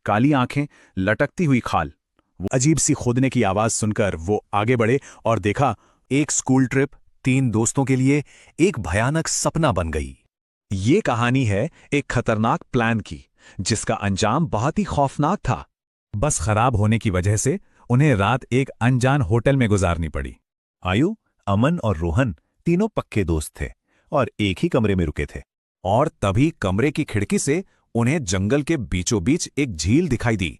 काली आंखें, लटकती हुई खाल। वो अजीब सी खोदने की आवाज सुनकर वो आगे बढ़े और देखा एक स्कूल ट्रिप 3 दोस्तों के लिए एक भयानक सपना बन गई। ये कहानी है एक खतरनाक प्लान की, जिसका अंजाम बहुत ही खौफनाक था। बस खराब होने की वजह से उन्हें रात एक अनजान होटल में गुजारनी पड़ी। आयु, अमन और रोहन तीनों पक्के दोस्त थे और एक ही कमरे में रुके थे। और तभी कमरे की खिड़की से उन्हें जंगल के बीचों बीच एक झील दिखाई दी।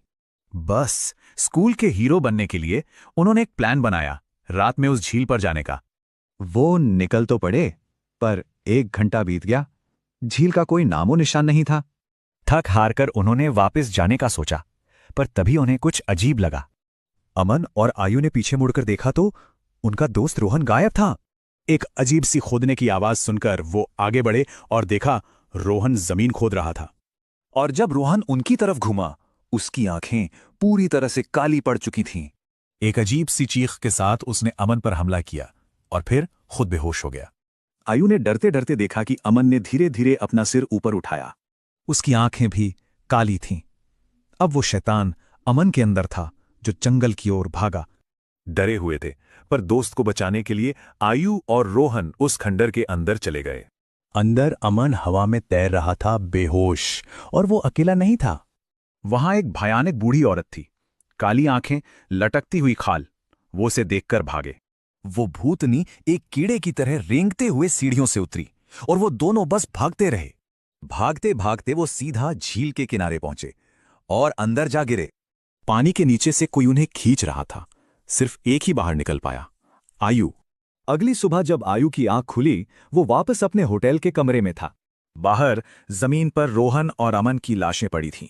बस स्कूल के हीरो बनने के लिए उन्होंने एक प्लान बनाया, रात में उस झील पर जाने का। वो निकल तो पड़े, पर 1 घंटा बीत गया, झील का कोई नामो निशान नहीं था। थक हारकर उन्होंने वापस जाने का सोचा, पर तभी उन्हें कुछ अजीब लगा। अमन और आयु ने पीछे मुड़कर देखा तो उनका दोस्त रोहन गायब था। एक अजीब सी खोदने की आवाज सुनकर वो आगे बढ़े और देखा रोहन जमीन खोद रहा था। और जब रोहन उनकी तरफ घूमा, उसकी आंखें पूरी तरह से काली पड़ चुकी थीं। एक अजीब सी चीख के साथ उसने अमन पर हमला किया और फिर खुद बेहोश हो गया। आयु ने डरते डरते देखा कि अमन ने धीरे धीरे अपना सिर ऊपर उठाया। उसकी आंखें भी काली थीं। अब वो शैतान अमन के अंदर था, जो जंगल की ओर भागा। डरे हुए थे, पर दोस्त को बचाने के लिए आयु और रोहन उस खंडर के अंदर चले गए। अंदर अमन हवा में तैर रहा था, बेहोश, और वो अकेला नहीं था। वहां एक भयानक बूढ़ी औरत थी, काली आंखें, लटकती हुई खाल। वो उसे देखकर भागे। वो भूतनी एक कीड़े की तरह रेंगते हुए सीढ़ियों से उतरी और वो दोनों बस भागते रहे। भागते भागते वो सीधा झील के किनारे पहुंचे और अंदर जा गिरे। पानी के नीचे से कोई उन्हें खींच रहा था। सिर्फ एक ही बाहर निकल पाया, आयु। अगली सुबह जब आयु की आंख खुली, वो वापस अपने होटल के कमरे में था। बाहर जमीन पर रोहन और अमन की लाशें पड़ी थीं।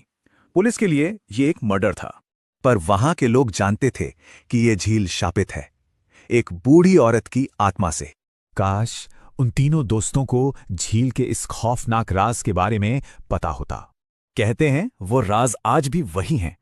पुलिस के लिए ये एक मर्डर था, पर वहां के लोग जानते थे कि ये झील शापित है, एक बूढ़ी औरत की आत्मा से। काश उन तीनों दोस्तों को झील के इस खौफनाक राज के बारे में पता होता। कहते हैं वो राज आज भी वही हैं।